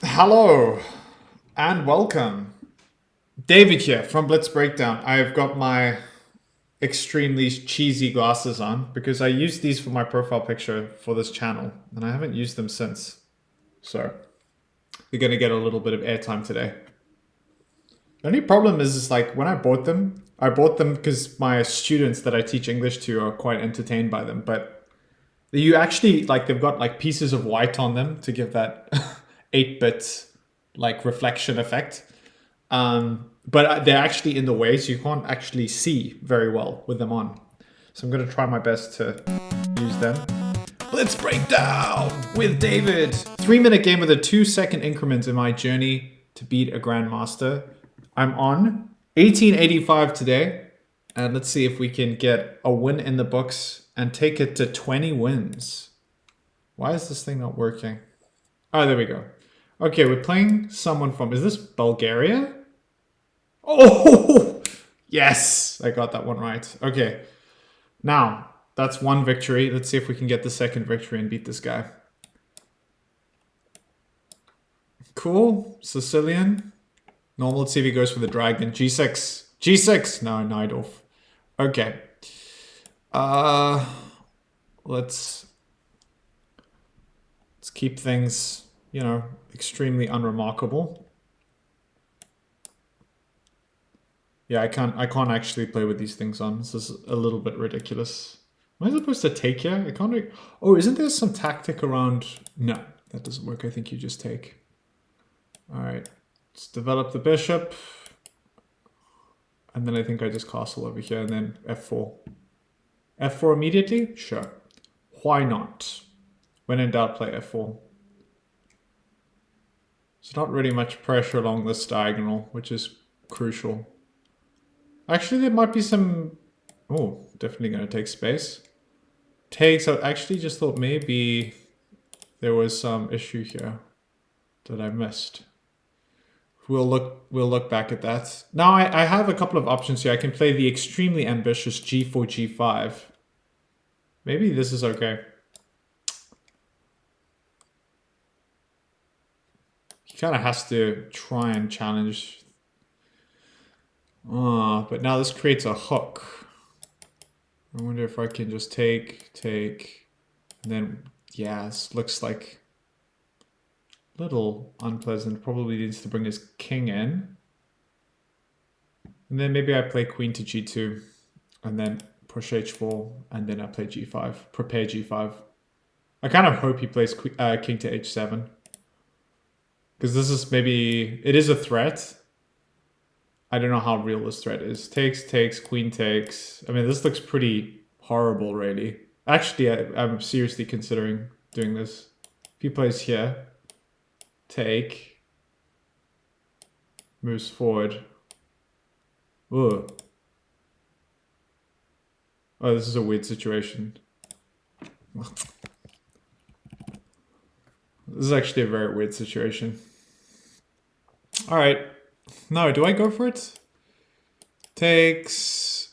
Hello and welcome. David here from Blitz Breakdown. I've got my extremely cheesy glasses on because I used these for my profile picture for this channel and I haven't used them since. So you're going to get a little bit of airtime today. The only problem is like when I bought them because my students that I teach English to are quite entertained by them, but you actually like they've got like pieces of white on them to give that 8-bit like reflection effect. But they're actually in the way, so you can't actually see very well with them on. So I'm going to try my best to use them. Let's break down with David. 3-minute game with a 2-second increment in my journey to beat a Grandmaster. I'm on 1885 today. And let's see if we can get a win in the books and take it to 20 wins. Why is this thing not working? Oh, there we go. Okay, we're playing someone from... Is this Bulgaria? Oh! Yes! I got that one right. Okay. Now, that's one victory. Let's see if we can get the second victory and beat this guy. Cool. Sicilian. Normal. Let's see if he goes for the dragon. G6. G6! No, Najdorf. Okay. Let's keep things, extremely unremarkable. Yeah, I can't actually play with these things on. This is a little bit ridiculous. Am I supposed to take here? I can't. Oh, isn't there some tactic around? No, that doesn't work. I think you just take. All right, let's develop the bishop. And then I think I just castle over here and then f4. f4 immediately? Sure. Why not? When in doubt, play f4. There's not really much pressure along this diagonal, which is crucial. Actually, there might be some... Oh, definitely going to take space. Takes... I actually just thought maybe there was some issue here that I missed. We'll look back at that. Now, I have a couple of options here. I can play the extremely ambitious g4, g5. Maybe this is okay. He kind of has to try and challenge... but now this creates a hook. I wonder if I can just take, and then, yeah, this looks like a little unpleasant. Probably needs to bring his king in. And then maybe I play queen to g2, and then push h4, and then I play g5, prepare g5. I kind of hope he plays king to h7. Because this is maybe, it is a threat. I don't know how real this threat is. Takes, queen takes. I mean, this looks pretty horrible, really. Actually, I'm seriously considering doing this. If he plays here, take, moves forward. Ugh. Oh, this is a weird situation. This is actually a very weird situation. All right. No, do I go for it? Takes.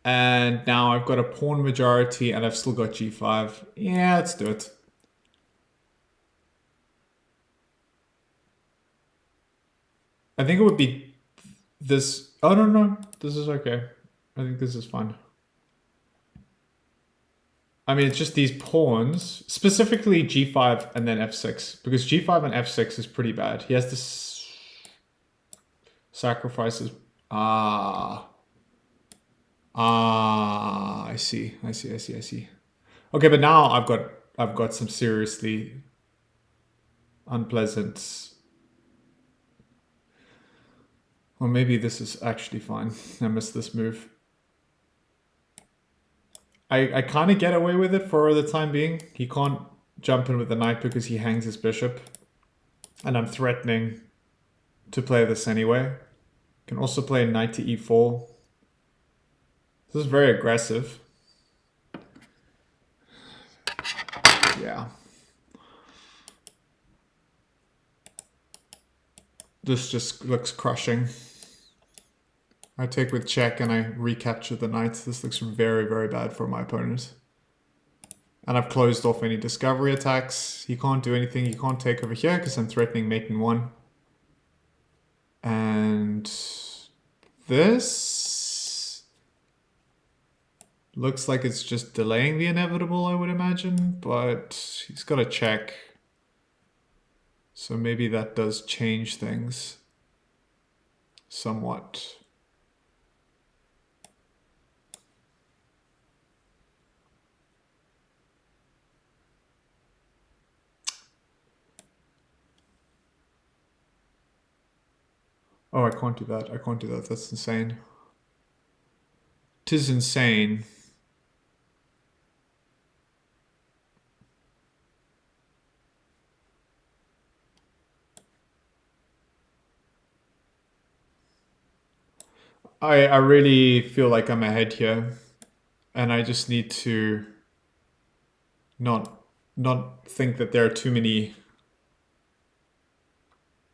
And now I've got a pawn majority and I've still got g5. Yeah, let's do it. I think it would be this. Oh, no. This is okay. I think this is fine. I mean, it's just these pawns, specifically g5 and then f6, because g5 and f6 is pretty bad. He has to sacrifices. I see. Okay, but now I've got some seriously unpleasant. Or maybe this is actually fine. I missed this move. I kind of get away with it for the time being. He can't jump in with the knight because he hangs his bishop. And I'm threatening to play this anyway. Can also play knight to e4. This is very aggressive. Yeah. This just looks crushing. I take with check and I recapture the knight. This looks very, very bad for my opponent. And I've closed off any discovery attacks. He can't do anything. He can't take over here because I'm threatening mate in 1. And this looks like it's just delaying the inevitable, I would imagine. But he's got a check. So maybe that does change things somewhat. Oh, I can't do that. I can't do that. That's insane. 'Tis insane. I really feel like I'm ahead here. And I just need to not think that there are too many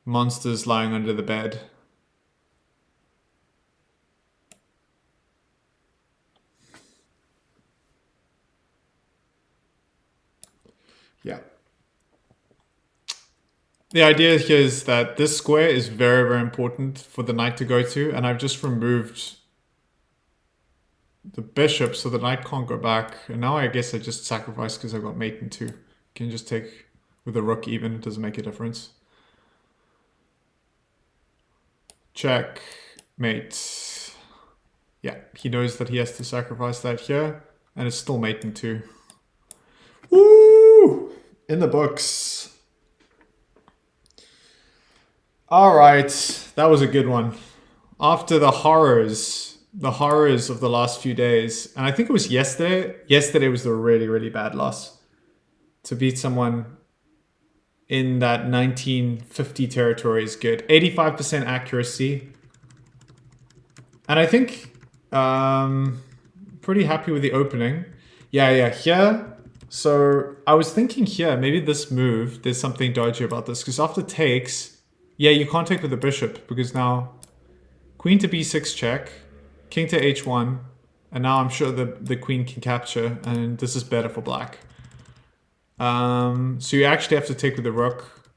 monsters lying under the bed. Yeah. The idea here is that this square is very, very important for the knight to go to, and I've just removed the bishop so the knight can't go back. And now I guess I just sacrifice because I got mate in 2. Can just take with the rook even, it doesn't make a difference. Check, mate. Yeah, he knows that he has to sacrifice that here, and it's still mate in 2. Woo! In the books. All right, that was a good one. After the horrors of the last few days, and I think it was yesterday. Yesterday was the really, really bad loss. To beat someone in that 1950 territory is good. 85% accuracy. And I think pretty happy with the opening. Yeah, here. So I was thinking here, maybe this move, there's something dodgy about this. Because after takes, yeah, you can't take with the bishop. Because now queen to b6 check, king to h1. And now I'm sure the queen can capture. And this is better for black. So you actually have to take with the rook.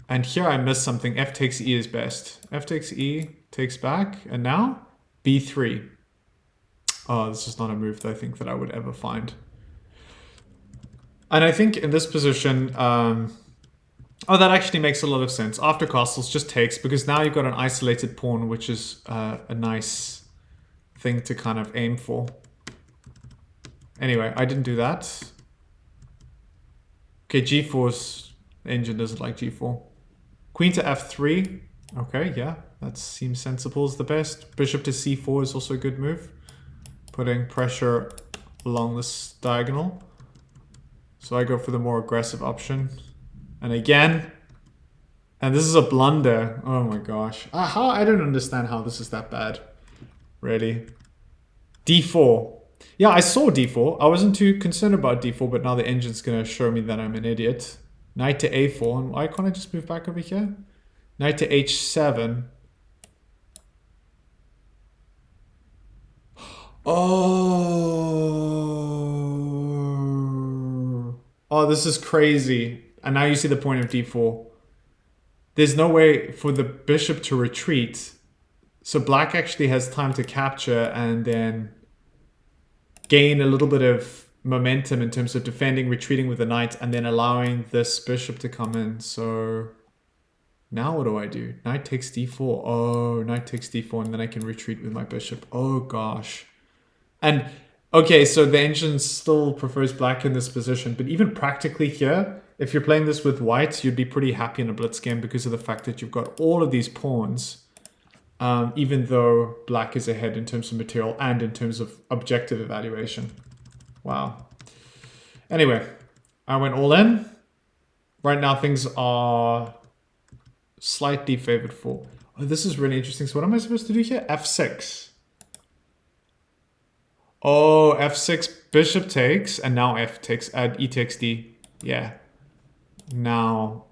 And here I missed something. F takes e is best. F takes e, takes back. And now b3. Oh, this is not a move that I think that I would ever find. And I think in this position, oh, that actually makes a lot of sense. After castles, just takes, because now you've got an isolated pawn, which is a nice thing to kind of aim for. Anyway, I didn't do that. Okay, g4's engine doesn't like g4. Queen to f3. Okay, yeah, that seems sensible is the best. Bishop to c4 is also a good move. Putting pressure along this diagonal. So I go for the more aggressive option. And again, and this is a blunder. Oh my gosh. I don't understand how this is that bad. Really. d4. Yeah, I saw d4. I wasn't too concerned about d4, but now the engine's going to show me that I'm an idiot. Knight to a4. And why can't I just move back over here? Knight to h7. Oh, this is crazy. And now you see the point of d4. There's no way for the bishop to retreat. So black actually has time to capture and then gain a little bit of momentum in terms of defending, retreating with the knight, and then allowing this bishop to come in. So now what do I do? Knight takes d4. Oh, knight takes d4, and then I can retreat with my bishop. Oh, gosh. And, okay, so the engine still prefers black in this position, but even practically here, if you're playing this with white, you'd be pretty happy in a blitz game because of the fact that you've got all of these pawns, even though black is ahead in terms of material and in terms of objective evaluation. Wow. Anyway, I went all in. Right now, things are slightly favored for... Oh, this is really interesting. So what am I supposed to do here? f6. Oh, f6, bishop takes, and now f takes, e takes d. Yeah. Now,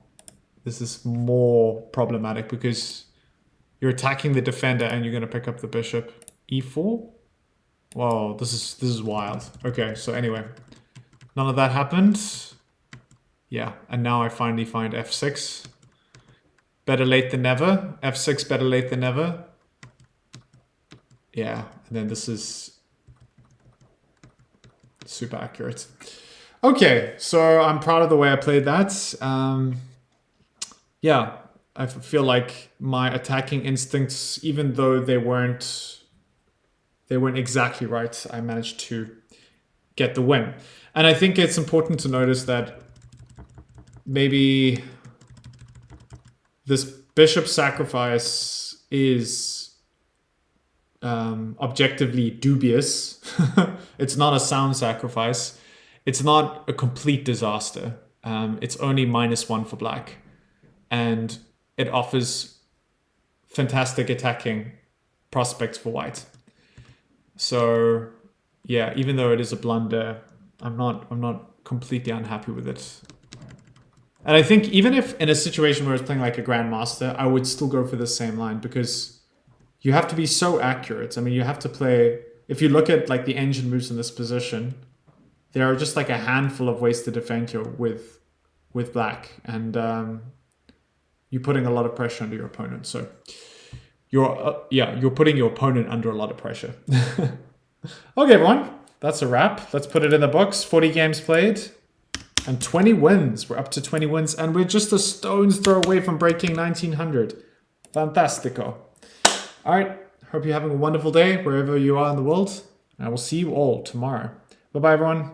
this is more problematic because You're attacking the defender and you're going to pick up the bishop. E4? Whoa, this is wild. Okay, so anyway. None of that happened. Yeah, and now I finally find f6. Better late than never. f6, better late than never. Yeah, and then this is super accurate. Okay, so I'm proud of the way I played that. Yeah, I feel like my attacking instincts, even though they weren't exactly right, I managed to get the win. And I think it's important to notice that maybe this bishop sacrifice is objectively dubious. It's not a sound sacrifice. It's not a complete disaster. It's only -1 for black. And it offers fantastic attacking prospects for white. So yeah, even though it is a blunder, I'm not completely unhappy with it. And I think even if in a situation where it's playing like a Grandmaster, I would still go for the same line because you have to be so accurate. I mean, you have to play... If you look at like the engine moves in this position, there are just like a handful of ways to defend here with black. And you're putting a lot of pressure under your opponent. So you're putting your opponent under a lot of pressure. Okay, everyone. That's a wrap. Let's put it in the books. 40 games played. And 20 wins. We're up to 20 wins. And we're just a stone's throw away from breaking 1900. Fantastico. All right. Hope you're having a wonderful day wherever you are in the world. And I will see you all tomorrow. Bye-bye, everyone.